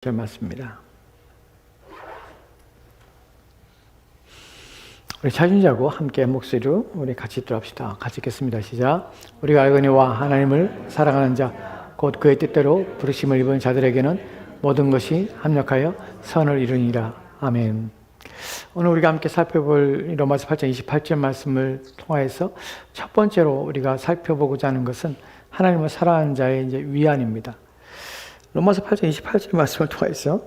잘 맞습니다. 우리 차준자고 함께 목소리로 우리 같이 들어갑시다. 같이 읽겠습니다. 시작. 우리가 알거니와 하나님을 사랑하는 자, 곧 그의 뜻대로 부르심을 입은 자들에게는 모든 것이 합력하여 선을 이루니라. 아멘. 오늘 우리가 함께 살펴볼 로마서 8장 28절 말씀을 통하여서 첫 번째로 우리가 살펴보고자 하는 것은 하나님을 사랑하는 자의 이제 위안입니다. 로마서 8장 28절 말씀을 통해서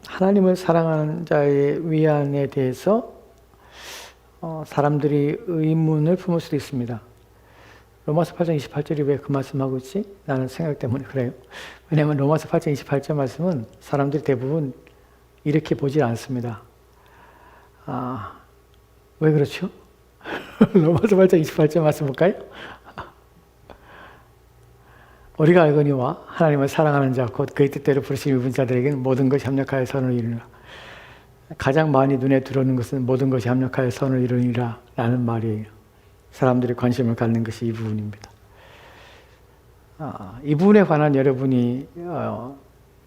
하나님을 사랑하는 자의 위안에 대해서 사람들이 의문을 품을 수도 있습니다. 로마서 8장 28절이 왜 그 말씀하고 있지? 라는 생각 때문에 그래요. 왜냐하면 로마서 8장 28절 말씀은 사람들이 대부분 이렇게 보지 않습니다. 왜 그렇죠? 로마서 8장 28절 말씀 볼까요? 우리가 알거니와 하나님을 사랑하는 자, 곧 그의 뜻대로 부르심 입은 자들에게는 모든 것이 합력하여 선을 이루니라. 가장 많이 눈에 들어오는 것은 모든 것이 합력하여 선을 이루니라 라는 말이에요. 사람들이 관심을 갖는 것이 이 부분입니다. 이 부분에 관한 여러분이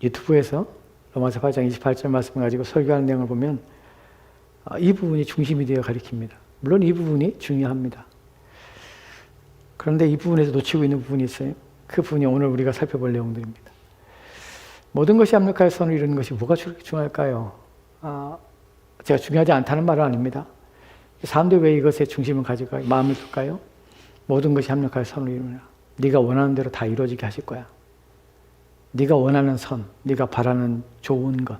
유튜브에서 로마서 8장 28절 말씀을 가지고 설교하는 내용을 보면 이 부분이 중심이 되어 가리킵니다. 물론 이 부분이 중요합니다. 그런데 이 부분에서 놓치고 있는 부분이 있어요. 그 부분이 오늘 우리가 살펴볼 내용들입니다. 모든 것이 합력하여 선을 이루는 것이 뭐가 중요할까요? 제가 중요하지 않다는 말은 아닙니다. 사람들이 왜 이것에 중심을 가질까요? 마음을 둘까요? 모든 것이 합력하여 선을 이루느라. 네가 원하는 대로 다 이루어지게 하실 거야. 네가 원하는 선, 네가 바라는 좋은 것,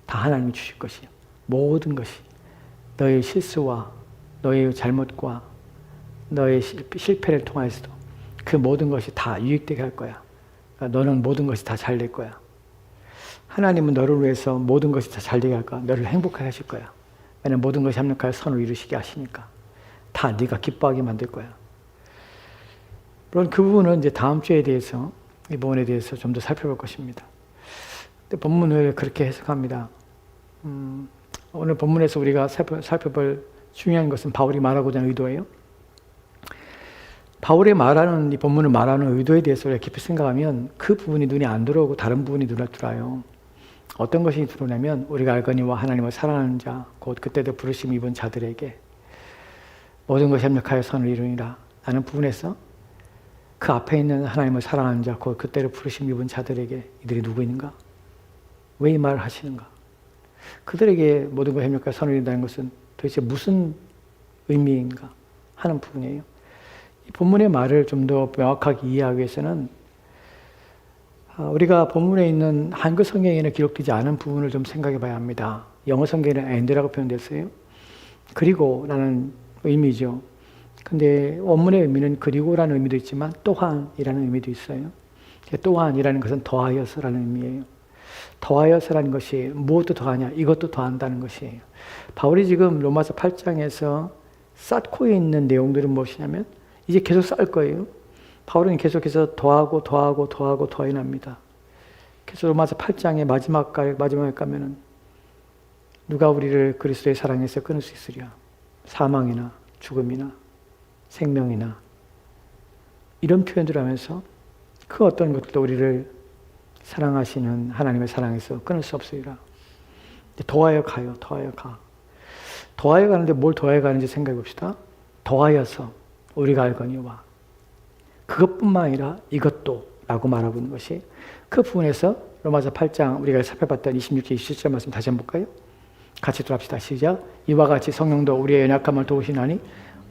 다 하나님이 주실 것이요. 모든 것이 너의 실수와 너의 잘못과 너의 실패를 통하여서도 그 모든 것이 다 유익되게 할 거야. 너는 모든 것이 다 잘 될 거야. 하나님은 너를 위해서 모든 것이 다 잘 되게 할 거야. 너를 행복하게 하실 거야. 왜냐하면 모든 것이 합력하여 선을 이루시게 하시니까. 다 네가 기뻐하게 만들 거야. 물론 그 부분은 이제 다음 주에 대해서, 이 부분에 대해서 좀 더 살펴볼 것입니다. 근데 본문을 그렇게 해석합니다. 오늘 본문에서 우리가 살펴볼 중요한 것은 바울이 말하고자 하는 의도예요. 바울의 말하는, 이 본문을 말하는 의도에 대해서 우리가 깊이 생각하면 그 부분이 눈에 안 들어오고 다른 부분이 눈에 들어와요. 어떤 것이 들어오냐면 우리가 알거니와 하나님을 사랑하는 자, 곧 그때도 부르심 입은 자들에게 모든 것이 합력하여 선을 이루니라 라는 부분에서 그 앞에 있는 하나님을 사랑하는 자, 곧 그때도 부르심 입은 자들에게 이들이 누구인가? 왜 이 말을 하시는가? 그들에게 모든 것이 합력하여 선을 이룬다는 것은 도대체 무슨 의미인가 하는 부분이에요. 이 본문의 말을 좀 더 명확하게 이해하기 위해서는 우리가 본문에 있는 한글 성경에는 기록되지 않은 부분을 좀 생각해 봐야 합니다. 영어 성경에는 and라고 표현됐어요. 그리고라는 의미죠. 근데 원문의 의미는 그리고라는 의미도 있지만 또한이라는 의미도 있어요. 또한이라는 것은 더하여서라는 의미예요. 더하여서라는 것이 무엇도 더하냐, 이것도 더한다는 것이에요. 바울이 지금 로마서 8장에서 쌓고 있는 내용들은 무엇이냐면 이제 계속 쌓을 거예요. 바울은 계속해서 더하고 더해납니다. 그래서 로마서 8장의 마지막에 가면은 누가 우리를 그리스도의 사랑에서 끊을 수 있으랴? 사망이나 죽음이나 생명이나 이런 표현들을 하면서 그 어떤 것도 우리를 사랑하시는 하나님의 사랑에서 끊을 수 없으리라. 더하여 가요. 더하여 가. 더하여 가는데 뭘 더하여 가는지 생각해 봅시다. 더하여서 우리가 알거니와 그것뿐만 아니라 이것도 라고 말하고 있는 것이 그 부분에서 로마서 8장 우리가 살펴봤던 26절 27절 말씀 다시 한번 볼까요? 같이 들어갑시다. 시작. 이와 같이 성령도 우리의 연약함을 도우시나니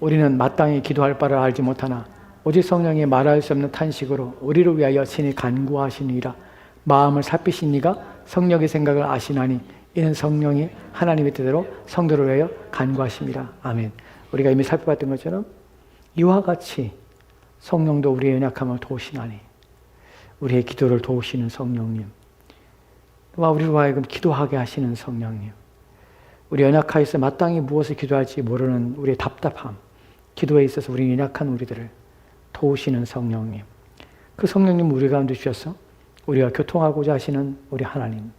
우리는 마땅히 기도할 바를 알지 못하나 오직 성령이 말할 수 없는 탄식으로 우리를 위하여 친히 간구하시니라. 마음을 살피신 이가 성령의 생각을 아시나니 이는 성령이 하나님의 뜻대로 성도를 위하여 간구하심이라. 아멘. 우리가 이미 살펴봤던 것처럼 이와 같이 성령도 우리의 연약함을 도우시나니 우리의 기도를 도우시는 성령님, 또 우리로 하여금 기도하게 하시는 성령님, 우리 연약하여서 마땅히 무엇을 기도할지 모르는 우리의 답답함, 기도에 있어서 우리 연약한 우리들을 도우시는 성령님, 그 성령님 우리 가운데 주셔서 우리가 교통하고자 하시는 우리 하나님,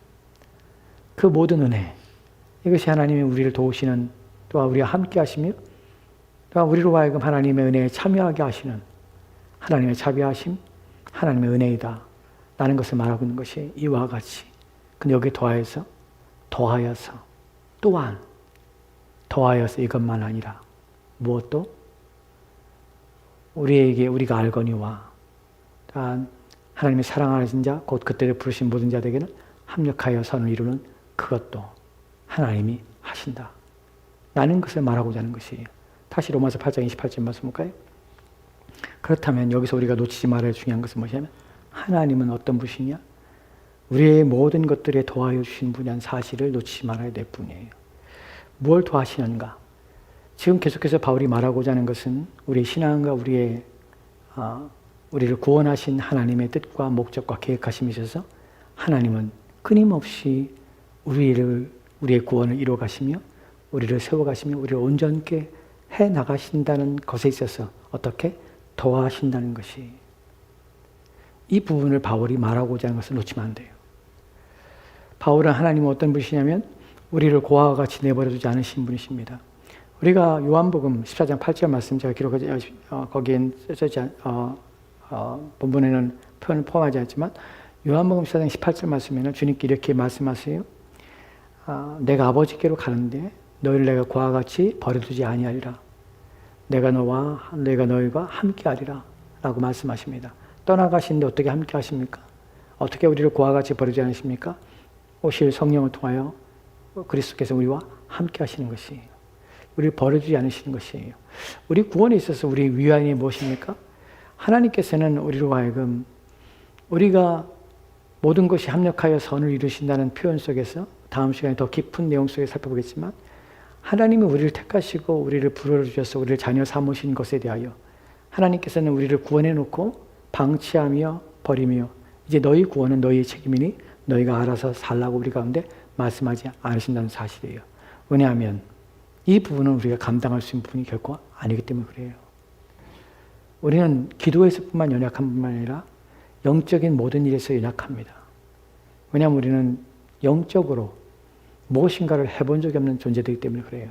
그 모든 은혜, 이것이 하나님이 우리를 도우시는, 또한 우리와 함께 하시며 또한 우리로 하여금 하나님의 은혜에 참여하게 하시는 하나님의 자비하심, 하나님의 은혜이다 라는 것을 말하고 있는 것이 이와 같이 근데 여기 더하여서 또한 더하여서 이것만 아니라 무엇도 우리가 알거니와 또한 하나님의 사랑하는 자 곧 그때를 부르신 모든 자들에게는 합력하여 선을 이루는 그것도 하나님이 하신다. 라는 것을 말하고자 하는 것이에요. 다시 로마서 8장 28절 말씀 볼까요? 그렇다면 여기서 우리가 놓치지 말아야 할 중요한 것은 무엇이냐면 하나님은 어떤 분이냐? 우리의 모든 것들에 더하여 주신 분이란 사실을 놓치지 말아야 될 뿐이에요. 무엇을 더하시는가? 지금 계속해서 바울이 말하고자 하는 것은 우리의 신앙과 우리를 구원하신 하나님의 뜻과 목적과 계획하심이 있어서 하나님은 끊임없이 우리의 구원을 이루어 가시며 우리를 세워 가시며 우리를 온전케 해 나가신다는 것에 있어서 어떻게 더하신다는 것이 이 부분을 바울이 말하고자 하는 것을 놓치면 안 돼요. 바울은 하나님은 어떤 분이시냐면 우리를 고아와 같이 내버려 두지 않으신 분이십니다. 우리가 요한복음 14장 8절 말씀 제가 기록하지 거기엔 써있지 본문에는 표현을 포함하지 않지만 요한복음 14장 18절 말씀에는 주님께 이렇게 말씀하세요. 내가 아버지께로 가는데 너희를 내가 고아와 같이 버려두지 아니하리라. 내가 너희와 함께하리라 라고 말씀하십니다. 떠나가시는데 어떻게 함께 하십니까? 어떻게 우리를 고아와 같이 버리지 않으십니까? 오실 성령을 통하여 그리스도께서 우리와 함께 하시는 것이에요. 우리를 버려두지 않으시는 것이에요. 우리 구원에 있어서 우리 위안이 무엇입니까? 하나님께서는 우리로 하여금 우리가 모든 것이 합력하여 선을 이루신다는 표현 속에서 다음 시간에 더 깊은 내용 속에 살펴보겠지만 하나님이 우리를 택하시고 우리를 불러주셔서 우리를 자녀 삼으신 것에 대하여 하나님께서는 우리를 구원해 놓고 방치하며 버리며 이제 너희 구원은 너희의 책임이니 너희가 알아서 살라고 우리 가운데 말씀하지 않으신다는 사실이에요. 왜냐하면 이 부분은 우리가 감당할 수 있는 부분이 결코 아니기 때문에 그래요. 우리는 기도에서뿐만 연약한 뿐만 아니라 영적인 모든 일에서 연약합니다. 왜냐하면 우리는 영적으로 무엇인가를 해본 적이 없는 존재들이기 때문에 그래요.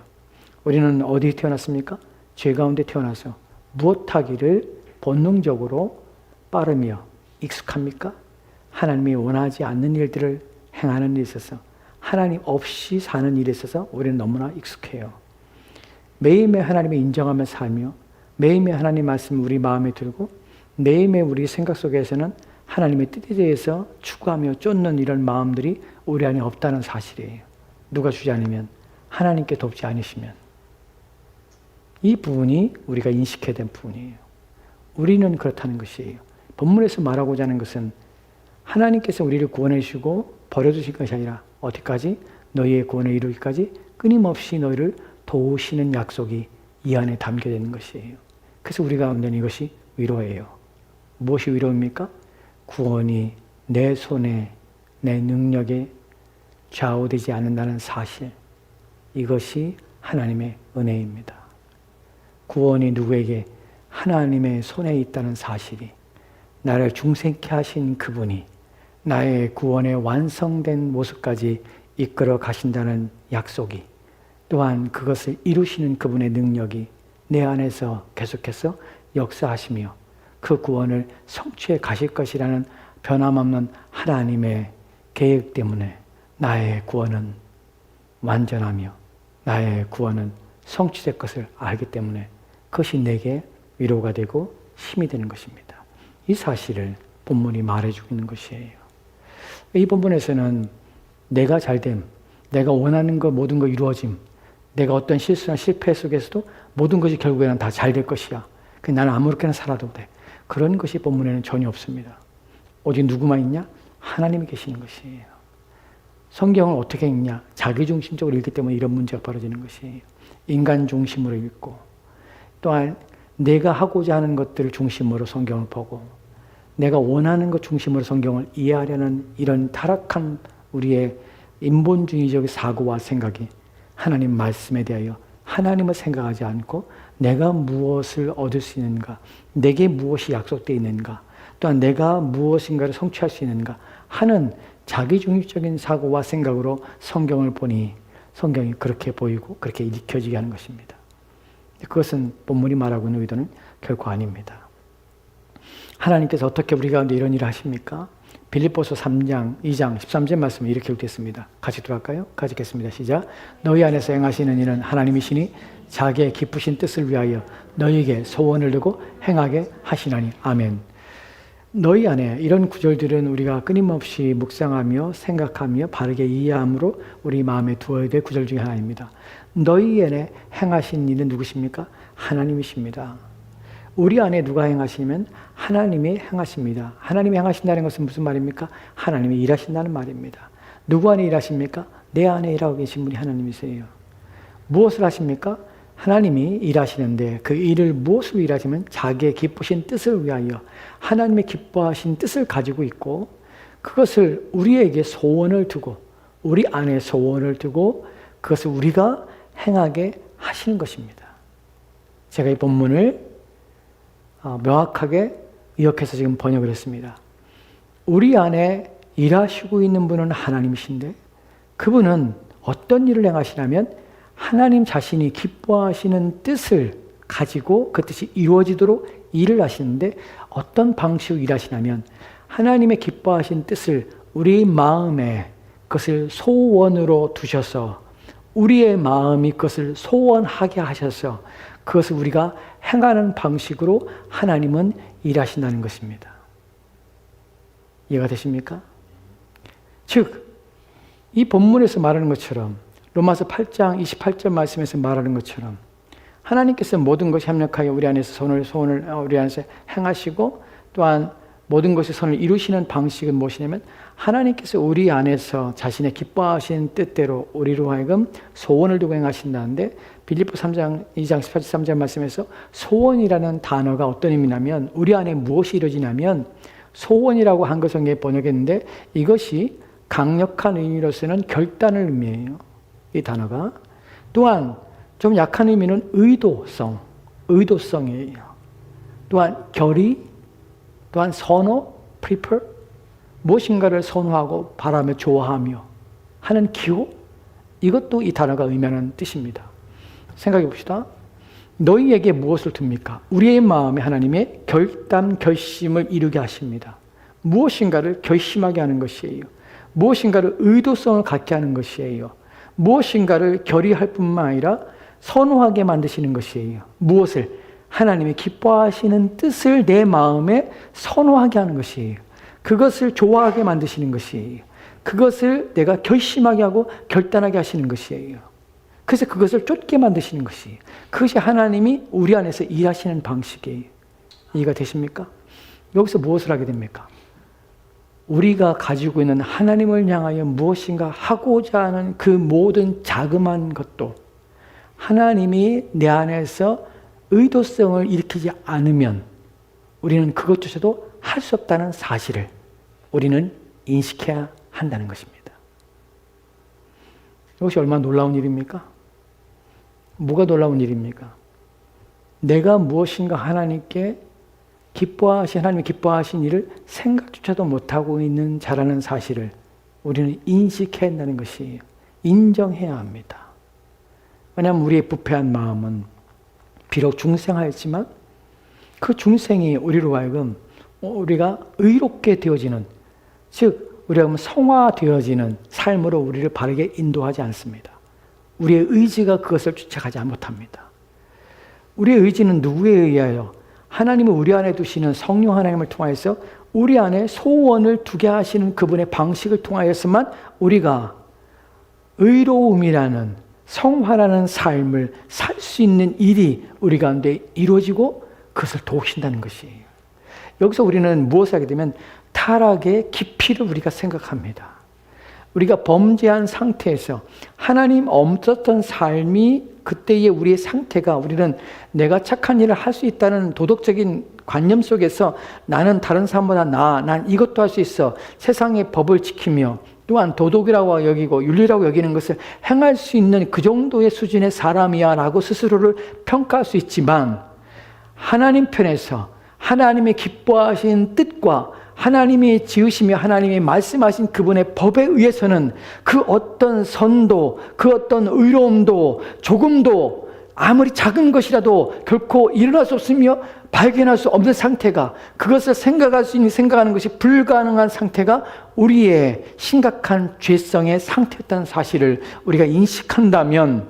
우리는 어디 태어났습니까? 죄 가운데 태어나서 무엇하기를 본능적으로 빠르며 익숙합니까? 하나님이 원하지 않는 일들을 행하는 일에 있어서 하나님 없이 사는 일에 있어서 우리는 너무나 익숙해요. 매일매일 하나님을 인정하며 살며 매일매일 하나님 말씀을 우리 마음에 들고 매일매일 우리 생각 속에서는 하나님의 뜻에 대해서 추구하며 쫓는 이런 마음들이 우리 안에 없다는 사실이에요. 누가 주지 않으면 하나님께 돕지 않으시면 이 부분이 우리가 인식해야 될 부분이에요. 우리는 그렇다는 것이에요. 본문에서 말하고자 하는 것은 하나님께서 우리를 구원해 주시고 버려두실 것이 아니라 어디까지? 너희의 구원을 이루기까지 끊임없이 너희를 도우시는 약속이 이 안에 담겨져 있는 것이에요. 그래서 우리 가운데는 이것이 위로예요. 무엇이 위로입니까? 구원이 내 손에 내 능력에 좌우되지 않는다는 사실, 이것이 하나님의 은혜입니다. 구원이 누구에게? 하나님의 손에 있다는 사실이, 나를 중생케 하신 그분이 나의 구원의 완성된 모습까지 이끌어 가신다는 약속이, 또한 그것을 이루시는 그분의 능력이 내 안에서 계속해서 역사하시며 그 구원을 성취해 가실 것이라는 변함없는 하나님의 계획 때문에 나의 구원은 완전하며 나의 구원은 성취될 것을 알기 때문에 그것이 내게 위로가 되고 힘이 되는 것입니다. 이 사실을 본문이 말해주고 있는 것이에요. 이 본문에서는 내가 잘됨, 내가 원하는 것 모든 거 이루어짐, 내가 어떤 실수나 실패 속에서도 모든 것이 결국에는 다 잘 될 것이야. 나는 아무렇게나 살아도 돼. 그런 것이 본문에는 전혀 없습니다. 오직 누구만 있냐? 하나님이 계시는 것이에요. 성경을 어떻게 읽냐? 자기중심적으로 읽기 때문에 이런 문제가 벌어지는 것이에요. 인간 중심으로 읽고 또한 내가 하고자 하는 것들을 중심으로 성경을 보고 내가 원하는 것 중심으로 성경을 이해하려는 이런 타락한 우리의 인본주의적 사고와 생각이 하나님 말씀에 대하여 하나님을 생각하지 않고 내가 무엇을 얻을 수 있는가, 내게 무엇이 약속되어 있는가, 또한 내가 무엇인가를 성취할 수 있는가 하는 자기중립적인 사고와 생각으로 성경을 보니 성경이 그렇게 보이고 그렇게 읽혀지게 하는 것입니다. 그것은 본문이 말하고 있는 의도는 결코 아닙니다. 하나님께서 어떻게 우리 가운데 이런 일을 하십니까? 빌립보서 3장 2장 13절 말씀을 이렇게 기록됐습니다. 같이 들어갈까요? 같이 읽겠습니다. 시작. 너희 안에서 행하시는 이는 하나님이시니 자기의 기쁘신 뜻을 위하여 너희에게 소원을 두고 행하게 하시나니. 아멘. 너희 안에, 이런 구절들은 우리가 끊임없이 묵상하며 생각하며 바르게 이해함으로 우리 마음에 두어야 될 구절 중에 하나입니다. 너희 안에 행하신 이는 누구십니까? 하나님이십니다. 우리 안에 누가 행하시면 하나님이 행하십니다. 하나님이 행하신다는 것은 무슨 말입니까? 하나님이 일하신다는 말입니다. 누구 안에 일하십니까? 내 안에 일하고 계신 분이 하나님이세요. 무엇을 하십니까? 하나님이 일하시는데 그 일을 무엇으로 일하시면 자기의 기쁘신 뜻을 위하여 하나님의 기뻐하신 뜻을 가지고 있고, 그것을 우리에게 소원을 두고, 우리 안에 소원을 두고 그것을 우리가 행하게 하시는 것입니다. 제가 이 본문을 명확하게 기억해서 지금 번역을 했습니다. 우리 안에 일하시고 있는 분은 하나님이신데, 그분은 어떤 일을 행하시냐면 하나님 자신이 기뻐하시는 뜻을 가지고 그 뜻이 이루어지도록 일을 하시는데, 어떤 방식으로 일하시냐면 하나님의 기뻐하신 뜻을 우리 마음에 그것을 소원으로 두셔서 우리의 마음이 그것을 소원하게 하셔서 그것을 우리가 행하는 방식으로 하나님은 일하신다는 것입니다. 이해가 되십니까? 즉, 이 본문에서 말하는 것처럼, 로마서 8장 28절 말씀에서 말하는 것처럼 하나님께서 모든 것이 협력하여 우리 안에서 소원을 우리 안에서 행하시고, 또한 모든 것이 선을 이루시는 방식은 무엇이냐면 하나님께서 우리 안에서 자신의 기뻐하신 뜻대로 우리로 하여금 소원을 두고 행하신다는데, 빌립보 3장 2장 18절 3절 말씀에서 소원이라는 단어가 어떤 의미냐면, 우리 안에 무엇이 이루어지냐면, 소원이라고 한글 성경에 번역했는데 이것이 강력한 의미로서는 결단을 의미해요. 이 단어가. 또한 좀 약한 의미는 의도성이에요. 또한 결의, 또한 선호, prefer, 무엇인가를 선호하고 바라며 좋아하며 하는 기호, 이것도 이 단어가 의미하는 뜻입니다. 생각해 봅시다. 너희에게 무엇을 둡니까? 우리의 마음에 하나님의 결단, 결심을 이루게 하십니다. 무엇인가를 결심하게 하는 것이에요. 무엇인가를 의도성을 갖게 하는 것이에요. 무엇인가를 결의할 뿐만 아니라 선호하게 만드시는 것이에요. 무엇을? 하나님이 기뻐하시는 뜻을 내 마음에 선호하게 하는 것이에요. 그것을 좋아하게 만드시는 것이에요. 그것을 내가 결심하게 하고 결단하게 하시는 것이에요. 그래서 그것을 쫓게 만드시는 것이에요. 그것이 하나님이 우리 안에서 일하시는 방식이에요. 이해가 되십니까? 여기서 무엇을 하게 됩니까? 우리가 가지고 있는 하나님을 향하여 무엇인가 하고자 하는 그 모든 자그마한 것도 하나님이 내 안에서 의도성을 일으키지 않으면 우리는 그것조차도 할 수 없다는 사실을 우리는 인식해야 한다는 것입니다. 이것이 얼마나 놀라운 일입니까? 뭐가 놀라운 일입니까? 내가 무엇인가 하나님이 기뻐하신 일을 생각조차도 못하고 있는 자라는 사실을 우리는 인식해야 한다는 것이에요. 인정해야 합니다. 왜냐하면 우리의 부패한 마음은 비록 중생하였지만 그 중생이 우리로 하여금 우리가 의롭게 되어지는, 즉 우리가 성화되어지는 삶으로 우리를 바르게 인도하지 않습니다. 우리의 의지가 그것을 주체하지 못합니다. 우리의 의지는 누구에 의하여? 하나님을 우리 안에 두시는 성령 하나님을 통하여서 우리 안에 소원을 두게 하시는 그분의 방식을 통하여서만 우리가 의로움이라는, 성화라는 삶을 살 수 있는 일이 우리 가운데 이루어지고 그것을 도우신다는 것이에요. 여기서 우리는 무엇을 하게 되면 타락의 깊이를 우리가 생각합니다. 우리가 범죄한 상태에서 하나님 없었던 삶이, 그때의 우리의 상태가, 우리는 내가 착한 일을 할 수 있다는 도덕적인 관념 속에서 나는 다른 사람보다 나아, 난 이것도 할 수 있어, 세상의 법을 지키며 또한 도덕이라고 여기고 윤리라고 여기는 것을 행할 수 있는 그 정도의 수준의 사람이야 라고 스스로를 평가할 수 있지만, 하나님 편에서 하나님의 기뻐하신 뜻과 하나님이 지으시며 하나님이 말씀하신 그분의 법에 의해서는 그 어떤 선도, 그 어떤 의로움도 조금도 아무리 작은 것이라도 결코 일어날 수 없으며 발견할 수 없는 상태가, 그것을 생각하는 것이 불가능한 상태가 우리의 심각한 죄성의 상태였다는 사실을 우리가 인식한다면,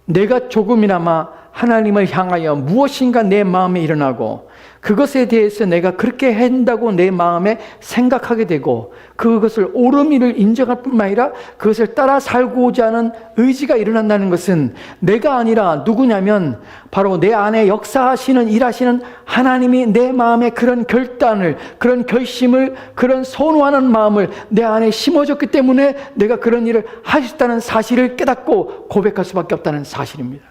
내가 조금이나마 하나님을 향하여 무엇인가 내 마음에 일어나고 그것에 대해서 내가 그렇게 한다고 내 마음에 생각하게 되고 그것을 옳음이를 인정할 뿐만 아니라 그것을 따라 살고자 하는 의지가 일어난다는 것은 내가 아니라 누구냐면 바로 내 안에 역사하시는, 일하시는 하나님이 내 마음에 그런 결단을, 그런 결심을, 그런 선호하는 마음을 내 안에 심어줬기 때문에 내가 그런 일을 하셨다는 사실을 깨닫고 고백할 수밖에 없다는 사실입니다.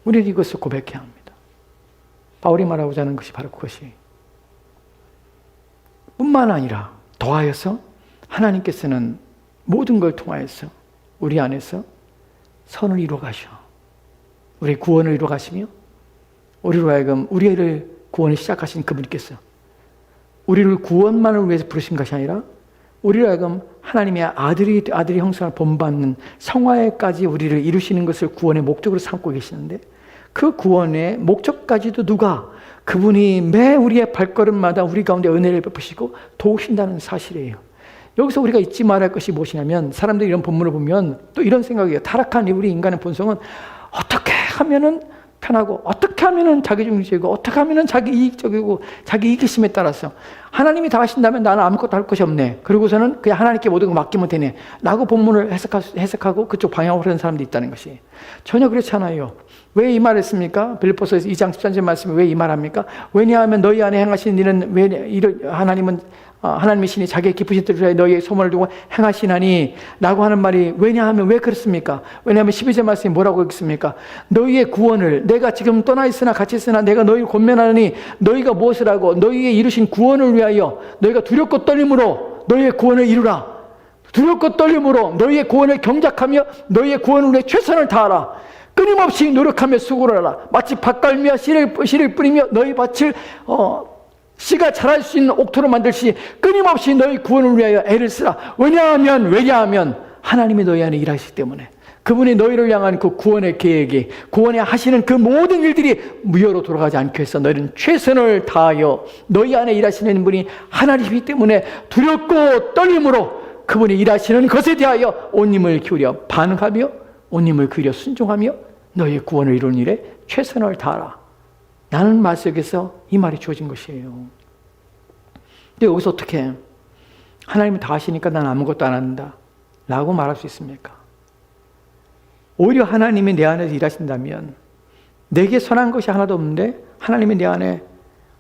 우리는 이것을 고백해야 합니다. 바울이 말하고자 하는 것이 바로 그것이, 뿐만 아니라 더하여서 하나님께서는 모든 걸 통하여서 우리 안에서 선을 이루어 가셔, 우리 구원을 이루어 가시며 우리로 하여금 우리를 구원을 시작하신 그분께서 우리를 구원만을 위해서 부르신 것이 아니라 우리로 하여금 하나님의 아들이 형상을 본받는 성화에까지 우리를 이루시는 것을 구원의 목적으로 삼고 계시는데, 그 구원의 목적까지도 누가, 그분이 매 우리의 발걸음마다 우리 가운데 은혜를 베푸시고 도우신다는 사실이에요. 여기서 우리가 잊지 말아야 할 것이 무엇이냐면, 사람들이 이런 본문을 보면 또 이런 생각이에요. 타락한 우리 인간의 본성은 어떻게 하면은 편하고, 어떻게 하면은 자기중심적이고, 어떻게 하면은 자기 이익적이고, 자기 이기심에 따라서 하나님이 다 하신다면 나는 아무것도 할 것이 없네, 그러고서는 그냥 하나님께 모든 걸 맡기면 되네 라고 본문을 해석하고 그쪽 방향으로 하는 사람도 있다는 것이, 전혀 그렇지 않아요. 왜 이 말을 했습니까? 빌립보서 2장 13절 말씀에 왜 이 말합니까? 왜냐하면 너희 안에 행하신 일은 하나님의 신이 자기의 깊으신 뜻을 너희의 소원을 두고 행하시나니 라고 하는 말이, 왜냐하면 왜 그렇습니까? 왜냐하면 12절 말씀이 뭐라고 있습니까? 너희의 구원을, 내가 지금 떠나 있으나 같이 있으나 내가 너희를 권면하니 너희가 무엇을 하고 너희의 이루신 구원을 위하여 너희가 두렵고 떨림으로 너희의 구원을 이루라. 두렵고 떨림으로 너희의 구원을 경작하며 너희의 구원을 위해 최선을 다하라. 끊임없이 노력하며 수고를 하라. 마치 밭갈미와 씨를 뿌리며 너희 밭을 씨가 자랄 수 있는 옥토로 만들시 끊임없이 너희 구원을 위하여 애를 쓰라. 왜냐하면 하나님이 너희 안에 일하시기 때문에, 그분이 너희를 향한 그 구원의 계획이, 구원에 하시는 그 모든 일들이 무효로 돌아가지 않기 위해서 너희는 최선을 다하여 너희 안에 일하시는 분이 하나님이기 때문에 두렵고 떨림으로 그분이 일하시는 것에 대하여 온 힘을 기울여 반응하며 온 힘을 기울여 순종하며 너희의 구원을 이루는 일에 최선을 다하라. 나는 말 속에서 이 말이 주어진 것이에요. 근데 여기서 어떻게 하나님이 다 하시니까 난 아무것도 안 한다 라고 말할 수 있습니까? 오히려 하나님이 내 안에서 일하신다면, 내게 선한 것이 하나도 없는데 하나님이 내 안에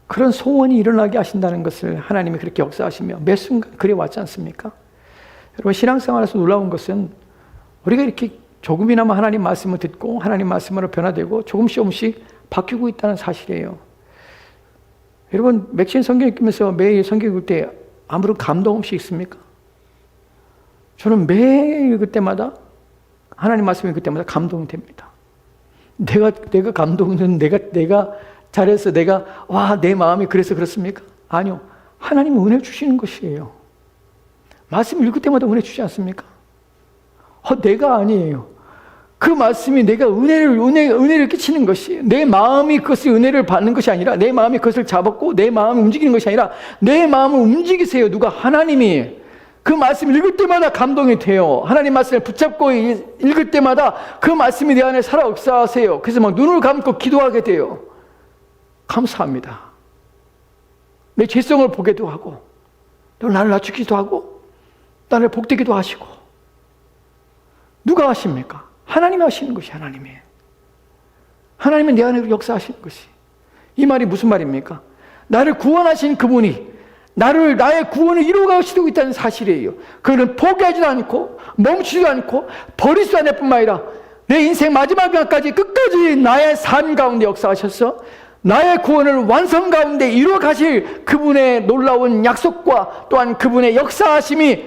그런 소원이 일어나게 하신다는 것을 하나님이 그렇게 역사하시며 매 순간 그래 왔지 않습니까? 여러분, 신앙생활에서 놀라운 것은 우리가 이렇게 조금이나마 하나님 말씀을 듣고 하나님 말씀으로 변화되고 조금씩 바뀌고 있다는 사실이에요. 여러분, 맥신 성경 읽으면서 매일 성경 읽을 때 아무런 감동 없이 읽습니까? 저는 매일 읽을 때마다, 하나님 말씀 읽을 때마다 감동이 됩니다. 내가 감동은 내가 잘해서 내 마음이 그래서 그렇습니까? 아니요. 하나님은 은혜 주시는 것이에요. 말씀 읽을 때마다 은혜 주지 않습니까? 내가 아니에요. 그 말씀이 내가 은혜를 끼치는 것이, 내 마음이 그것을 은혜를 받는 것이 아니라, 내 마음이 그것을 잡았고 내 마음이 움직이는 것이 아니라 내 마음을 움직이세요. 누가? 하나님이. 그 말씀 읽을 때마다 감동이 돼요. 하나님 말씀을 붙잡고 읽을 때마다 그 말씀이 내 안에 살아 역사하세요. 그래서 막 눈을 감고 기도하게 돼요. 감사합니다. 내 죄성을 보게도 하고, 또 나를 낮추기도 하고, 나를 복되기도 하시고. 누가 하십니까? 하나님이 하시는 것이 하나님이에요. 하나님은 내 안에 역사하시는 것이. 이 말이 무슨 말입니까? 나를 구원하신 그분이 나의 구원을 이루어가시고 있다는 사실이에요. 그는 포기하지도 않고 멈추지도 않고 버리지도 않을 뿐만 아니라 내 인생 마지막까지 끝까지 나의 삶 가운데 역사하셔서 나의 구원을 완성 가운데 이루어가실 그분의 놀라운 약속과 또한 그분의 역사하심이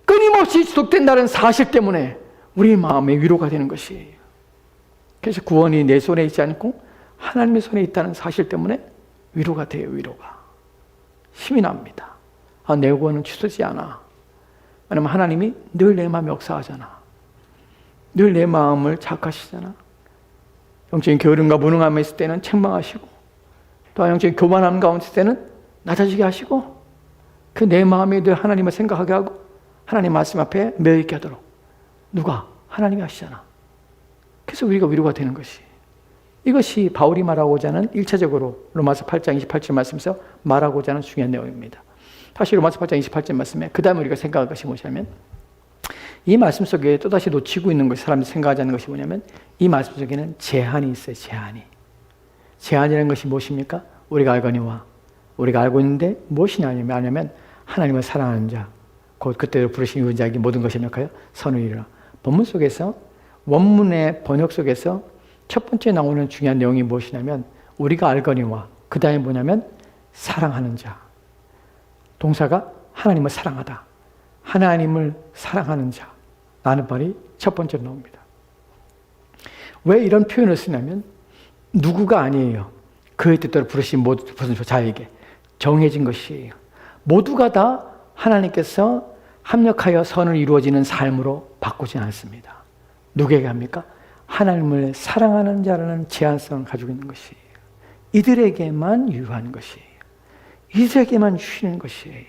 끊임없이 지속된다는 사실 때문에 우리 마음에 위로가 되는 것이에요. 그래서 구원이 내 손에 있지 않고 하나님의 손에 있다는 사실 때문에 위로가 돼요. 위로가. 힘이 납니다. 내 구원은 취소되지 않아. 왜냐하면 하나님이 늘 내 마음에 역사하잖아. 늘 내 마음을 자극하시잖아. 영적인 게으름과 무능함에 있을 때는 책망하시고, 또 영적인 교만함 가운데 있을 때는 낮아지게 하시고, 그 내 마음에 늘 하나님을 생각하게 하고 하나님 말씀 앞에 매여 있게 하도록. 누가? 하나님이 하시잖아. 그래서 우리가 위로가 되는 것이, 이것이 바울이 말하고자 하는 1차적으로 로마서 8장 28절 말씀에서 말하고자 하는 중요한 내용입니다. 다시 로마서 8장 28절 말씀에 그 다음에 우리가 생각할 것이 뭐냐면, 이 말씀 속에 또다시 놓치고 있는 것이, 사람들이 생각하지 않는 것이 뭐냐면, 이 말씀 속에는 제한이 있어요. 제한이라는 것이 무엇입니까? 우리가 알거니와, 우리가 알고 있는데 무엇이냐 하냐면 하나님을 사랑하는 자, 곧 그때로 부르신 이룬 자에게 모든 것이 합력하여 선을 이루라. 본문 속에서, 원문의 번역 속에서 첫 번째 나오는 중요한 내용이 무엇이냐면, 우리가 알거니와, 그 다음에 뭐냐면 사랑하는 자. 동사가 하나님을 사랑하다. 하나님을 사랑하는 자. 라는 말이 첫 번째로 나옵니다. 왜 이런 표현을 쓰냐면, 누구가 아니에요. 그의 뜻대로 부르신 모든 자에게 정해진 것이에요. 모두가 다 하나님께서 합력하여 선을 이루어지는 삶으로 바꾸지 않습니다. 누구에게 합니까? 하나님을 사랑하는 자라는 제한성을 가지고 있는 것이에요. 이들에게만 유효한 것이에요. 이들에게만 주시는 것이에요.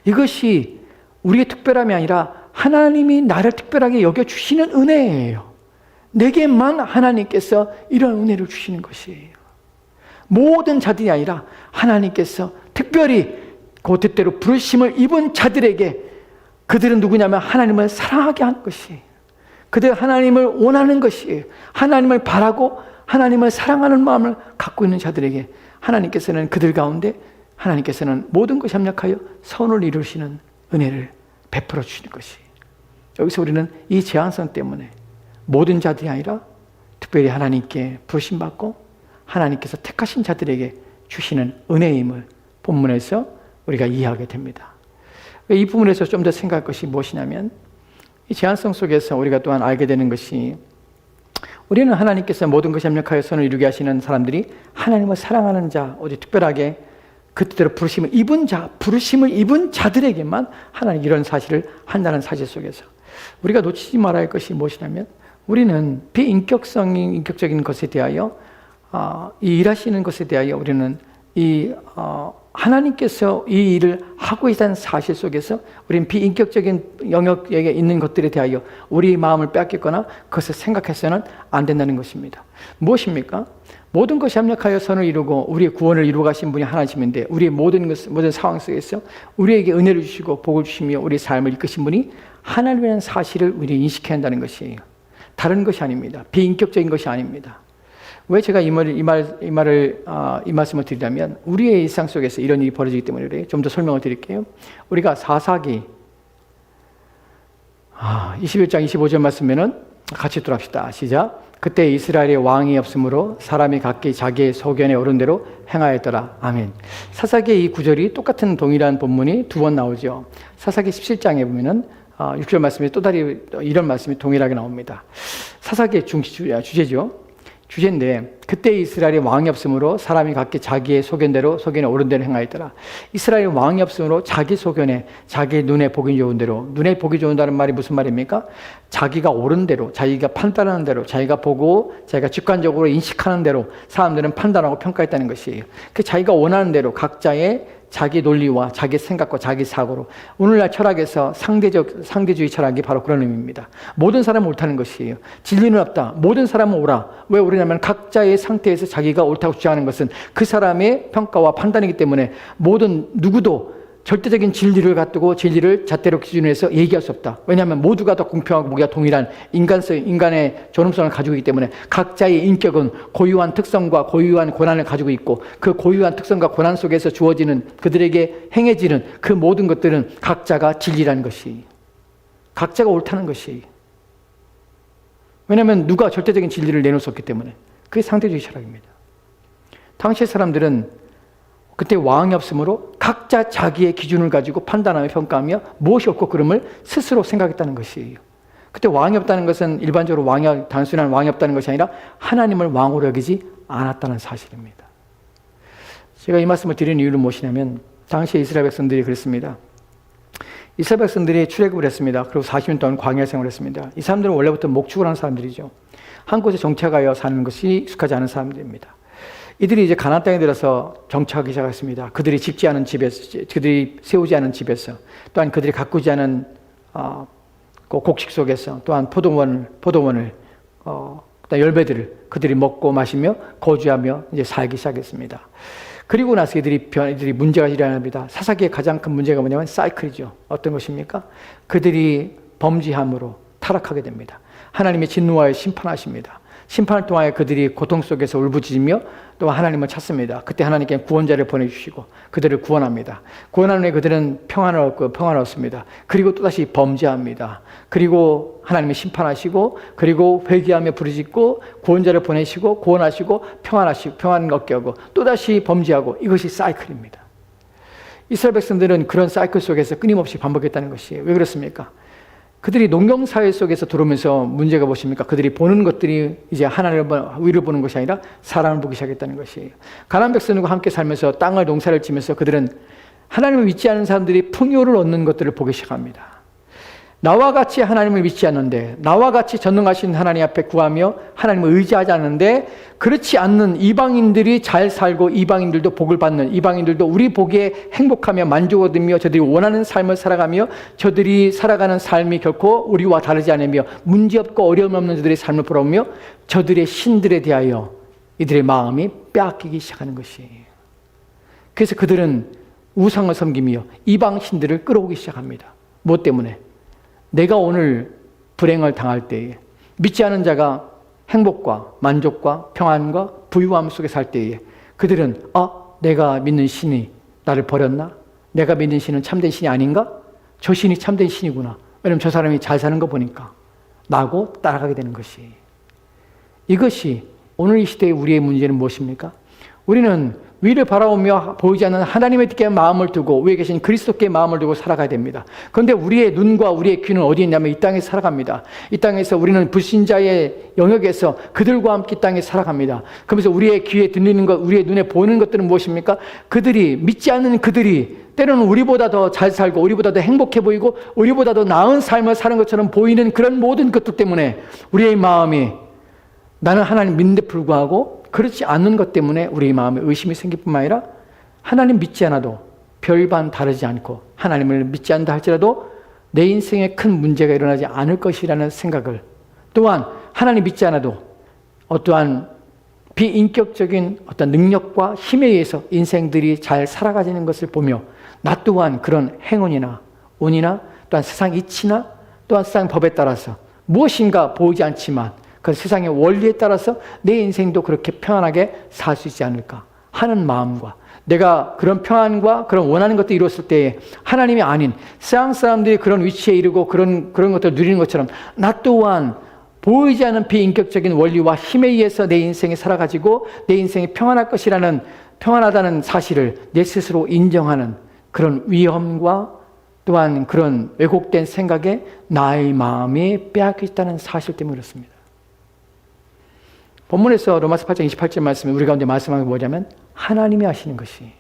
이것이 우리의 특별함이 아니라 하나님이 나를 특별하게 여겨주시는 은혜예요. 내게만 하나님께서 이런 은혜를 주시는 것이에요. 모든 자들이 아니라 하나님께서 특별히 그 뜻대로 부르심을 입은 자들에게, 그들은 누구냐면 하나님을 사랑하게 하는 것이에요. 그들 하나님을 원하는 것이에요. 하나님을 바라고 하나님을 사랑하는 마음을 갖고 있는 자들에게 하나님께서는 그들 가운데 하나님께서는 모든 것이 합력하여 선을 이루시는 은혜를 베풀어 주시는 것이에요. 여기서 우리는 이 제한성 때문에 모든 자들이 아니라 특별히 하나님께 부르심받고 하나님께서 택하신 자들에게 주시는 은혜임을 본문에서 우리가 이해하게 됩니다. 이 부분에서 좀 더 생각할 것이 무엇이냐면, 이 제한성 속에서 우리가 또한 알게 되는 것이, 우리는 하나님께서 모든 것이 합력하여 선을 이루게 하시는 사람들이 하나님을 사랑하는 자, 어디 특별하게 그 뜻대로 부르심을 입은 자, 부르심을 입은 자들에게만 하나님 이런 사실을 한다는 사실 속에서 우리가 놓치지 말아야 할 것이 무엇이냐면, 우리는 인격적인 것에 대하여, 이 일하시는 것에 대하여 우리는 하나님께서 이 일을 하고 있다는 사실 속에서 우리는 비인격적인 영역에 있는 것들에 대하여 우리 마음을 빼앗겼거나 그것을 생각해서는 안 된다는 것입니다. 무엇입니까? 모든 것이 합력하여 선을 이루고 우리의 구원을 이루어 가신 분이 하나님인데, 우리의 모든 상황 속에서 우리에게 은혜를 주시고 복을 주시며 우리의 삶을 이끄신 분이 하나님이라는 사실을 우리 인식해야 한다는 것이에요. 다른 것이 아닙니다. 비인격적인 것이 아닙니다. 왜 제가 이 말씀을 드리냐면, 우리의 일상 속에서 이런 일이 벌어지기 때문에 그래요. 좀 더 설명을 드릴게요. 우리가 사사기 21장 25절 말씀에는 같이 들어갑시다. 시작. 그때 이스라엘의 왕이 없으므로 사람이 각기 자기의 소견에 오른 대로 행하였더라. 아멘. 사사기의 이 구절이 똑같은 동일한 본문이 두 번 나오죠. 사사기 17장에 보면은 6절 말씀에 또 다른 이런 말씀이 동일하게 나옵니다. 사사기의 주제죠. 주제인데, 그때 이스라엘의 왕이 없으므로 사람이 각기 자기의 소견에 옳은 대로 행하였더라. 이스라엘의 왕이 없으므로 자기 소견에, 자기 눈에 보기 좋은 대로, 눈에 보기 좋은다는 말이 무슨 말입니까? 자기가 옳은 대로, 자기가 판단하는 대로, 자기가 보고 자기가 직관적으로 인식하는 대로 사람들은 판단하고 평가했다는 것이에요. 그 자기가 원하는 대로 각자의 자기 논리와 자기 생각과 자기 사고로, 오늘날 철학에서 상대주의 철학이 바로 그런 의미입니다. 모든 사람은 옳다는 것이에요. 진리는 없다. 모든 사람은 옳아. 왜 옳으냐면 각자의 상태에서 자기가 옳다고 주장하는 것은 그 사람의 평가와 판단이기 때문에 누구도 절대적인 진리를 갖두고 진리를 잣대로 기준으로 해서 얘기할 수 없다. 왜냐하면 모두가 다 공평하고 모두가 동일한 인간의 존엄성을 가지고 있기 때문에 각자의 인격은 고유한 특성과 고유한 권한을 가지고 있고, 그 고유한 특성과 권한 속에서 주어지는, 그들에게 행해지는 그 모든 것들은 각자가 진리라는 것이, 각자가 옳다는 것이. 왜냐하면 누가 절대적인 진리를 내놓을 수 없기 때문에. 그게 상대주의 철학입니다. 당시의 사람들은 그때 왕이 없으므로 각자 자기의 기준을 가지고 판단하며 평가하며 무엇이 옳고 그름을 스스로 생각했다는 것이에요. 그때 왕이 없다는 것은 일반적으로 단순한 왕이 없다는 것이 아니라 하나님을 왕으로 여기지 않았다는 사실입니다. 제가 이 말씀을 드리는 이유는 무엇이냐면, 당시 이스라엘 백성들이 그랬습니다. 이스라엘 백성들이 출애굽을 했습니다. 그리고 40년 동안 광야 생활을 했습니다. 이 사람들은 원래부터 목축을 하는 사람들이죠. 한 곳에 정착하여 사는 것이 익숙하지 않은 사람들입니다. 이들이 이제 가나안 땅에 들어서 정착하기 시작했습니다. 그들이 짓지 않은 집에서, 그들이 세우지 않은 집에서, 또한 그들이 가꾸지 않은 곡식 속에서, 또한 포도원을 열매들을 그들이 먹고 마시며 거주하며 이제 살기 시작했습니다. 그리고 나서 이들이 문제가 일어납니다. 사사기의 가장 큰 문제가 뭐냐면 사이클이죠. 어떤 것입니까? 그들이 범죄함으로 타락하게 됩니다. 하나님의 진노하여 심판하십니다. 심판을 통하여 그들이 고통 속에서 울부짖으며 또 하나님을 찾습니다. 그때 하나님께 구원자를 보내주시고 그들을 구원합니다. 구원한 후에 그들은 평안을 얻습니다. 그리고 또다시 범죄합니다. 그리고 하나님이 심판하시고 그리고 회개하며 부르짖고 구원자를 보내시고 구원하시고 평안을 얻게 하고 또다시 범죄하고, 이것이 사이클입니다. 이스라엘 백성들은 그런 사이클 속에서 끊임없이 반복했다는 것이에요. 왜 그렇습니까? 그들이 농경사회 속에서 들어오면서 문제가 무엇입니까? 그들이 보는 것들이 이제 하나님을 위를 보는 것이 아니라 사람을 보기 시작했다는 것이에요. 가나안 백성들과 함께 살면서 땅을 농사를 지면서 그들은 하나님을 믿지 않는 사람들이 풍요를 얻는 것들을 보기 시작합니다. 나와 같이 하나님을 믿지 않는데, 나와 같이 전능하신 하나님 앞에 구하며 하나님을 의지하지 않는데, 그렇지 않는 이방인들이 잘 살고 이방인들도 복을 받는, 이방인들도 우리 보기에 행복하며 만족을 얻으며 저들이 원하는 삶을 살아가며 저들이 살아가는 삶이 결코 우리와 다르지 않으며 문제없고 어려움 없는 저들의 삶을 보라며 저들의 신들에 대하여 이들의 마음이 빼앗기기 시작하는 것이에요. 그래서 그들은 우상을 섬기며 이방 신들을 끌어오기 시작합니다. 무엇 때문에? 내가 오늘 불행을 당할 때에, 믿지 않은 자가 행복과 만족과 평안과 부유함 속에 살 때에 그들은 내가 믿는 신이 나를 버렸나? 내가 믿는 신은 참된 신이 아닌가? 저 신이 참된 신이구나. 왜냐하면 저 사람이 잘 사는 거 보니까 나고 따라가게 되는 것이. 이것이 오늘 이 시대의 우리의 문제는 무엇입니까? 우리는 위를 바라보며 보이지 않는 하나님의 뒤에 마음을 두고 위에 계신 그리스도께 마음을 두고 살아가야 됩니다. 그런데 우리의 눈과 우리의 귀는 어디 있냐면 이 땅에 살아갑니다. 이 땅에서 우리는 불신자의 영역에서 그들과 함께 이 땅에 살아갑니다. 그러면서 우리의 귀에 들리는 것, 우리의 눈에 보이는 것들은 무엇입니까? 그들이, 믿지 않는 그들이 때로는 우리보다 더 잘 살고 우리보다 더 행복해 보이고 우리보다 더 나은 삶을 사는 것처럼 보이는 그런 모든 것들 때문에 우리의 마음이, 나는 하나님 믿는데 불구하고 그렇지 않는 것 때문에 우리 마음에 의심이 생길 뿐만 아니라 하나님 믿지 않아도 별반 다르지 않고 하나님을 믿지 않는다 할지라도 내 인생에 큰 문제가 일어나지 않을 것이라는 생각을, 또한 하나님 믿지 않아도 어떠한 비인격적인 어떤 능력과 힘에 의해서 인생들이 잘 살아가지는 것을 보며 나 또한 그런 행운이나 운이나 또한 세상 이치나 또한 세상 법에 따라서 무엇인가 보이지 않지만 그 세상의 원리에 따라서 내 인생도 그렇게 평안하게 살 수 있지 않을까 하는 마음과, 내가 그런 평안과 그런 원하는 것들을 이뤘을 때에 하나님이 아닌 세상 사람들이 그런 위치에 이르고 그런 것들을 누리는 것처럼 나 또한 보이지 않는 비인격적인 원리와 힘에 의해서 내 인생에 살아가지고 내 인생이 평안하다는 사실을 내 스스로 인정하는 그런 위험과 또한 그런 왜곡된 생각에 나의 마음이 빼앗겼다는 사실 때문에 그렇습니다. 본문에서 로마서 8장 28절 말씀에 우리 가운데 말씀하는 게 뭐냐면 하나님이 하시는 것이,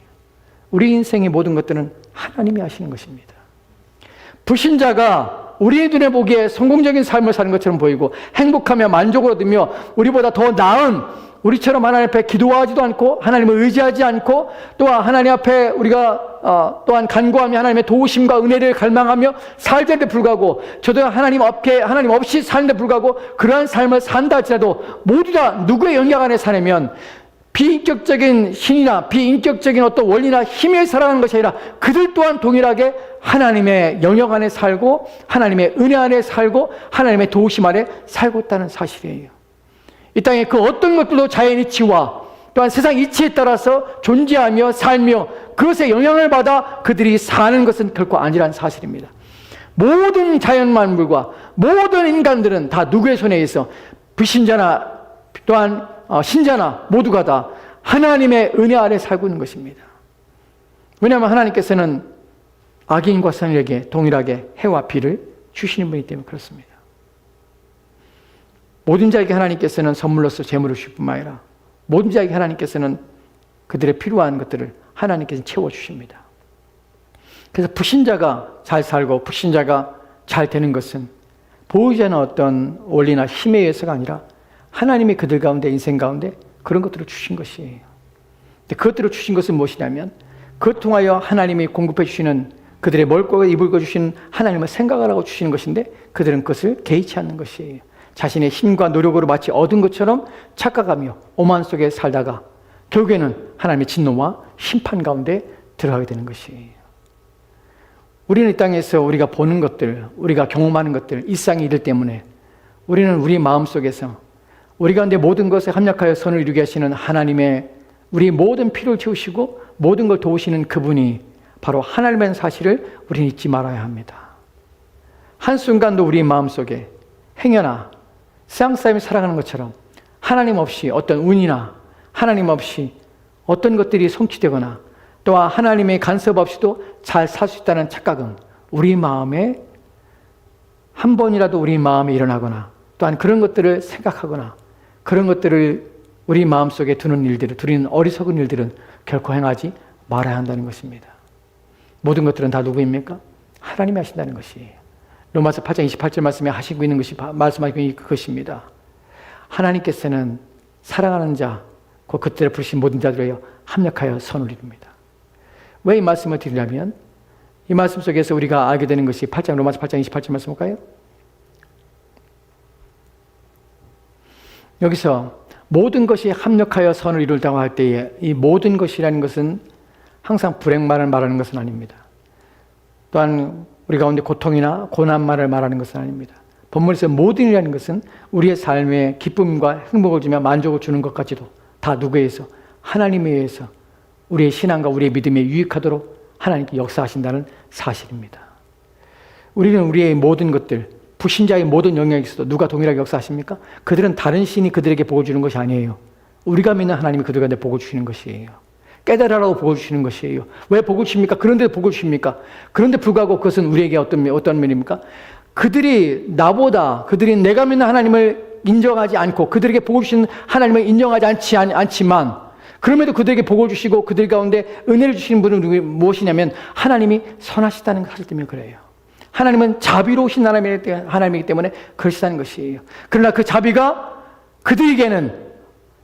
우리 인생의 모든 것들은 하나님이 하시는 것입니다. 불신자가 우리의 눈에 보기에 성공적인 삶을 사는 것처럼 보이고 행복하며 만족을 얻으며 우리보다 더 나은, 우리처럼 하나님 앞에 기도하지도 않고 하나님을 의지하지 않고 또한 하나님 앞에 우리가 또한 간구하며 하나님의 도우심과 은혜를 갈망하며 살는데 불구하고 저도 하나님 없이 사는데 불구하고 그러한 삶을 산다 할지라도 모두 다 누구의 영향 안에 사냐면 비인격적인 신이나 비인격적인 어떤 원리나 힘에 살아가는 것이 아니라 그들 또한 동일하게 하나님의 영역 안에 살고 하나님의 은혜 안에 살고 하나님의 도우심 안에 살고 있다는 사실이에요. 이 땅에 그 어떤 것들도 자연 이치와 또한 세상 이치에 따라서 존재하며 살며 그것에 영향을 받아 그들이 사는 것은 결코 아니라는 사실입니다. 모든 자연 만물과 모든 인간들은 다 누구의 손에 있어 불신자나 또한 신자나 모두가 다 하나님의 은혜 아래 살고 있는 것입니다. 왜냐하면 하나님께서는 악인과 선인에게 동일하게 해와 비를 주시는 분이기 때문에 그렇습니다. 모든 자에게 하나님께서는 선물로서 재물을 주실 뿐만 아니라 모든 자에게 하나님께서는 그들의 필요한 것들을 하나님께서 채워주십니다. 그래서 불신자가 잘 살고 불신자가 잘 되는 것은 보이지 않는 어떤 원리나 힘에 의해서가 아니라 하나님이 그들 가운데 인생 가운데 그런 것들을 주신 것이에요. 근데 그것들을 주신 것은 무엇이냐면 그것 통하여 하나님이 공급해 주시는 그들의 먹고 입을 주시는 하나님을 생각을 하고 주시는 것인데 그들은 그것을 개의치 않는 것이에요. 자신의 힘과 노력으로 마치 얻은 것처럼 착각하며 오만 속에 살다가 결국에는 하나님의 진노와 심판 가운데 들어가게 되는 것이에요. 우리는 이 땅에서 우리가 보는 것들, 우리가 경험하는 것들, 일상의 일들 때문에 우리는 우리 마음속에서 우리 가운데 모든 것에 합력하여 선을 이루게 하시는 하나님의 우리 모든 필요를 채우시고 모든 걸 도우시는 그분이 바로 하나님의 사실을 우리는 잊지 말아야 합니다. 한순간도 우리 마음속에 행여나 세상 사람이 살아가는 것처럼 하나님 없이 어떤 운이나 하나님 없이 어떤 것들이 성취되거나 또한 하나님의 간섭 없이도 잘 살 수 있다는 착각은 우리 마음에 한 번이라도 우리 마음에 일어나거나 또한 그런 것들을 생각하거나 그런 것들을 우리 마음속에 두는 일들을 두는 어리석은 일들은 결코 행하지 말아야 한다는 것입니다. 모든 것들은 다 누구입니까? 하나님이 하신다는 것이에요. 로마서 8장 28절 말씀에 하시고 있는 것이 말씀하시고 있는 그것입니다. 하나님께서는 사랑하는 자, 곧 그때를 부르신 모든 자들에게 합력하여 선을 이룹니다. 왜 이 말씀을 드리냐면 이 말씀 속에서 우리가 알게 되는 것이 로마서 8장 28절 말씀 볼까요? 여기서 모든 것이 합력하여 선을 이룰다고 할 때에 이 모든 것이라는 것은 항상 불행만을 말하는 것은 아닙니다. 또한 우리 가운데 고통이나 고난만을 말하는 것은 아닙니다. 본문에서 모든이라는 것은 우리의 삶에 기쁨과 행복을 주며 만족을 주는 것까지도 다 누구에 의해서? 하나님에 의해서 우리의 신앙과 우리의 믿음에 유익하도록 하나님께 역사하신다는 사실입니다. 우리는 우리의 모든 것들, 불신자의 모든 영역에서도 누가 동일하게 역사하십니까? 그들은 다른 신이 그들에게 복을 주는 것이 아니에요. 우리가 믿는 하나님이 그들한테 복을 주시는 것이에요. 깨달으라고 복을 주시는 것이에요. 왜 복을 주십니까? 그런데 복을 주십니까? 그런데 불구하고 그것은 우리에게 어떤 면입니까? 그들이 내가 믿는 하나님을 인정하지 않고 그들에게 복을 주시는 하나님을 인정하지 않지만 그럼에도 그들에게 복을 주시고 그들 가운데 은혜를 주시는 분은 무엇이냐면 하나님이 선하시다는 사실 때문에 그래요. 하나님은 자비로우신 하나님이기 때문에 그러시다는 것이에요. 그러나 그 자비가 그들에게는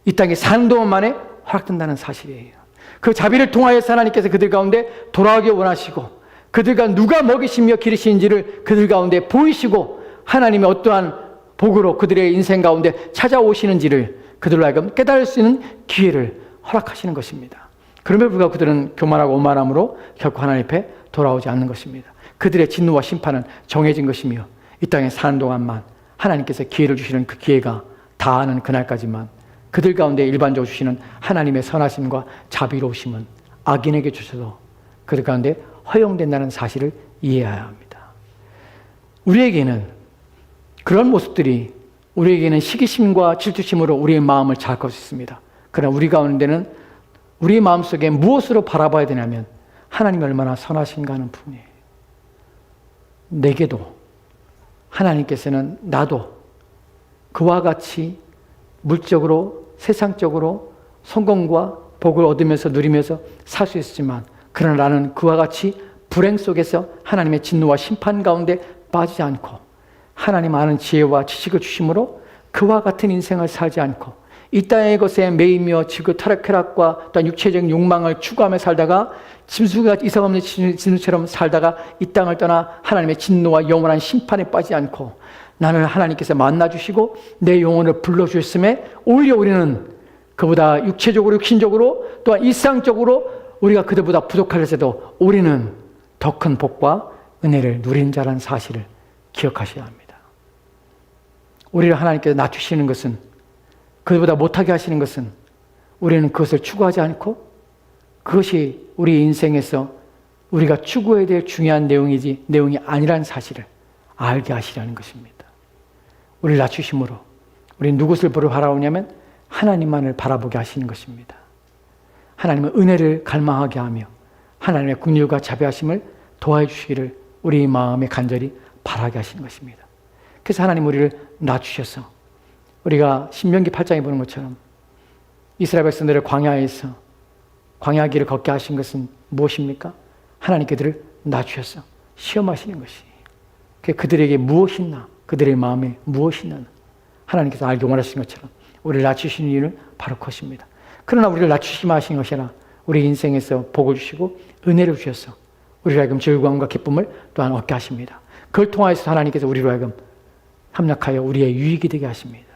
이 땅에 사는 동안 만에 허락된다는 사실이에요. 그 자비를 통하여서 하나님께서 그들 가운데 돌아오기 원하시고 그들과 누가 먹이시며 기르시는지를 그들 가운데 보이시고 하나님의 어떠한 복으로 그들의 인생 가운데 찾아오시는지를 그들로 하여금 깨달을 수 있는 기회를 허락하시는 것입니다. 그럼에도 불구하고 그들은 교만하고 오만함으로 결코 하나님 앞에 돌아오지 않는 것입니다. 그들의 진노와 심판은 정해진 것이며 이 땅에 사는 동안만 하나님께서 기회를 주시는 그 기회가 다하는 그날까지만 그들 가운데 일반적으로 주시는 하나님의 선하심과 자비로우심은 악인에게 주셔도 그들 가운데 허용된다는 사실을 이해해야 합니다. 우리에게는 그런 모습들이 우리에게는 시기심과 질투심으로 우리의 마음을 자극할 수 있습니다. 그러나 우리 가운데는 우리 마음속에 무엇으로 바라봐야 되냐면 하나님이 얼마나 선하신가 하는 부분이에요. 내게도 하나님께서는 나도 그와 같이 물적으로 세상적으로 성공과 복을 얻으면서 누리면서 살 수 있었지만 그러나 나는 그와 같이 불행 속에서 하나님의 진노와 심판 가운데 빠지지 않고 하나님 아는 지혜와 지식을 주심으로 그와 같은 인생을 살지 않고 이 땅의 것에 매이며 지구 타락과 또한 육체적인 욕망을 추구하며 살다가 짐승과 이상 없는 짐승처럼 살다가 이 땅을 떠나 하나님의 진노와 영원한 심판에 빠지지 않고 나는 하나님께서 만나주시고 내 영혼을 불러주셨음에 오히려 우리는 그보다 육체적으로 육신적으로 또한 일상적으로 우리가 그들보다 부족할지라도 우리는 더 큰 복과 은혜를 누린 자라는 사실을 기억하셔야 합니다. 우리를 하나님께서 낮추시는 것은 그들보다 못하게 하시는 것은 우리는 그것을 추구하지 않고 그것이 우리 인생에서 우리가 추구해야 될 중요한 내용이 아니라는 사실을 알게 하시라는 것입니다. 우리를 낮추심으로 우리는 누구를 보러 바라오냐면 하나님만을 바라보게 하시는 것입니다. 하나님은 은혜를 갈망하게 하며 하나님의 긍휼과 자비하심을 도와해 주시기를 우리 마음에 간절히 바라게 하시는 것입니다. 그래서 하나님 우리를 낮추셔서 우리가 신명기 8장에 보는 것처럼 이스라엘 백성들을 광야에서 광야길을 걷게 하신 것은 무엇입니까? 하나님 그들을 낮추셔서 시험하시는 것이 그들에게 무엇이 있나, 그들의 마음에 무엇이 있나 하나님께서 알게 원하신 것처럼 우리를 낮추시는 이유는 바로 그것입니다. 그러나 우리를 낮추시마 하신 것이 아니라 우리 인생에서 복을 주시고 은혜를 주셔서 우리로 하여금 즐거움과 기쁨을 또한 얻게 하십니다. 그걸 통하여서 하나님께서 우리로 하여금 합력하여 우리의 유익이 되게 하십니다.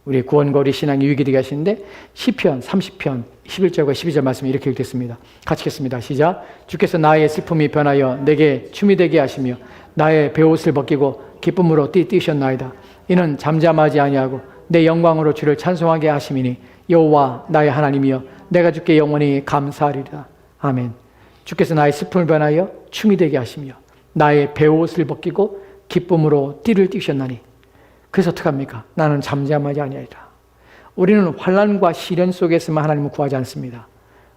우리의 구원과 우리 신앙의 유익이 되게 하시는데 시편 30편 11절과 12절 말씀이 이렇게 읽겠습니다. 같이 읽겠습니다. 시작. 주께서 나의 슬픔이 변하여 내게 춤이 되게 하시며 나의 베옷을 벗기고 기쁨으로 뛰셨나이다. 이는 잠잠하지 아니하고 내 영광으로 주를 찬송하게 하심이니 여호와 나의 하나님이여 내가 주께 영원히 감사하리라. 아멘. 주께서 나의 슬픔을 변하여 춤이 되게 하시며 나의 베옷을 벗기고 기쁨으로 뛰셨나니 그래서 어떡합니까? 나는 잠잠하지 아니하리라. 우리는 환난과 시련 속에서만 하나님을 구하지 않습니다.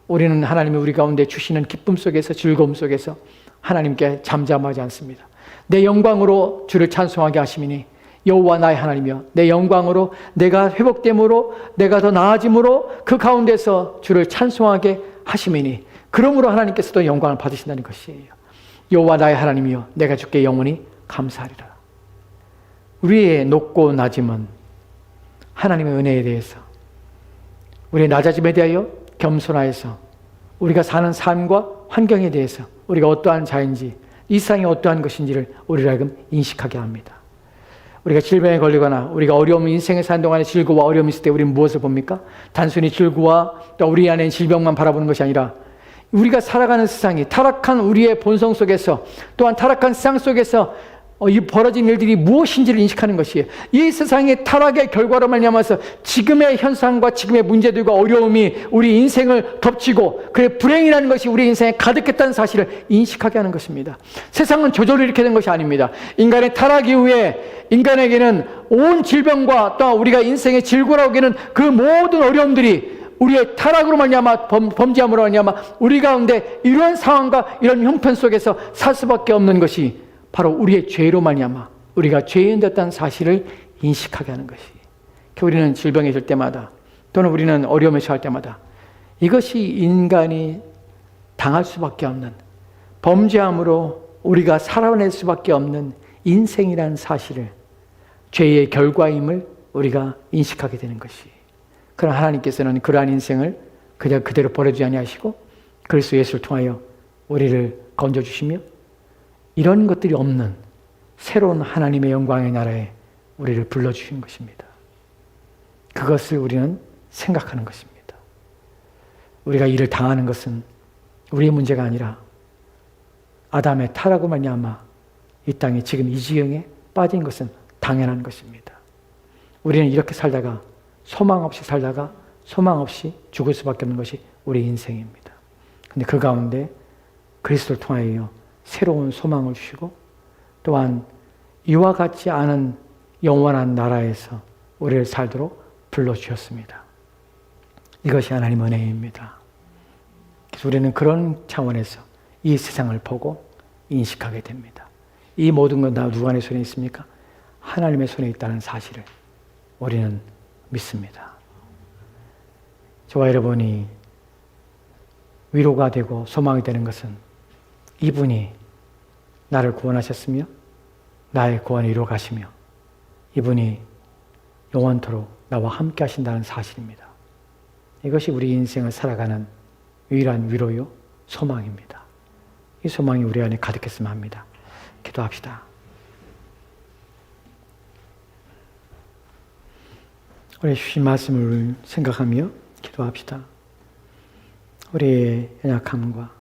우리는 하나님이 우리 가운데 주시는 기쁨 속에서 즐거움 속에서 하나님께 잠잠하지 않습니다. 내 영광으로 주를 찬송하게 하심이니 여호와 나의 하나님이여 내 영광으로 내가 회복됨으로 내가 더 나아짐으로 그 가운데서 주를 찬송하게 하심이니 그러므로 하나님께서도 영광을 받으신다는 것이에요. 여호와 나의 하나님이여 내가 주께 영원히 감사하리라. 우리의 높고 낮음은 하나님의 은혜에 대해서 우리의 낮아짐에 대하여 겸손하여서 우리가 사는 삶과 환경에 대해서 우리가 어떠한 자인지 이 세상이 어떠한 것인지를 우리를 하여금 인식하게 합니다. 우리가 질병에 걸리거나 우리가 어려움 인생에 사는 동안에 질고와 어려움이 있을 때 우리는 무엇을 봅니까? 단순히 질고와 또 우리 안에 질병만 바라보는 것이 아니라 우리가 살아가는 세상이 타락한 우리의 본성 속에서 또한 타락한 세상 속에서 이 벌어진 일들이 무엇인지를 인식하는 것이에요. 이 세상의 타락의 결과로 말미암아서 지금의 현상과 지금의 문제들과 어려움이 우리 인생을 덮치고 그의 불행이라는 것이 우리 인생에 가득했다는 사실을 인식하게 하는 것입니다. 세상은 저절로 이렇게 된 것이 아닙니다. 인간의 타락 이후에 인간에게는 온 질병과 또 우리가 인생의 질고라고 하기는 그 모든 어려움들이 우리의 타락으로 말미암아 범죄함으로 말미암아 우리 가운데 이런 상황과 이런 형편 속에서 살 수밖에 없는 것이 바로 우리의 죄로 말미암아 우리가 죄인 됐다는 사실을 인식하게 하는 것이. 우리는 질병에 있을 때마다 또는 우리는 어려움에 처할 때마다 이것이 인간이 당할 수밖에 없는 범죄함으로 우리가 살아낼 수밖에 없는 인생이라는 사실을 죄의 결과임을 우리가 인식하게 되는 것이. 그러나 하나님께서는 그러한 인생을 그냥 그대로 버려주지 아니하시고 그리스도 예수를 통하여 우리를 건져주시며 이런 것들이 없는 새로운 하나님의 영광의 나라에 우리를 불러주신 것입니다. 그것을 우리는 생각하는 것입니다. 우리가 이를 당하는 것은 우리의 문제가 아니라 아담의 타락으로 말미암아 이 땅에 지금 이 지경에 빠진 것은 당연한 것입니다. 우리는 이렇게 살다가 소망 없이 살다가 소망 없이 죽을 수밖에 없는 것이 우리 인생입니다. 그런데 그 가운데 그리스도를 통하여 새로운 소망을 주시고 또한 이와 같지 않은 영원한 나라에서 우리를 살도록 불러주셨습니다. 이것이 하나님의 은혜입니다. 그래서 우리는 그런 차원에서 이 세상을 보고 인식하게 됩니다. 이 모든 건 다 누구의 손에 있습니까? 하나님의 손에 있다는 사실을 우리는 믿습니다. 저와 여러분이 위로가 되고 소망이 되는 것은 이분이 나를 구원하셨으며 나의 구원을 이루어 가시며 이분이 영원토록 나와 함께 하신다는 사실입니다. 이것이 우리 인생을 살아가는 유일한 위로요 소망입니다. 이 소망이 우리 안에 가득했으면 합니다. 기도합시다. 우리 주신 말씀을 생각하며 기도합시다. 우리의 연약함과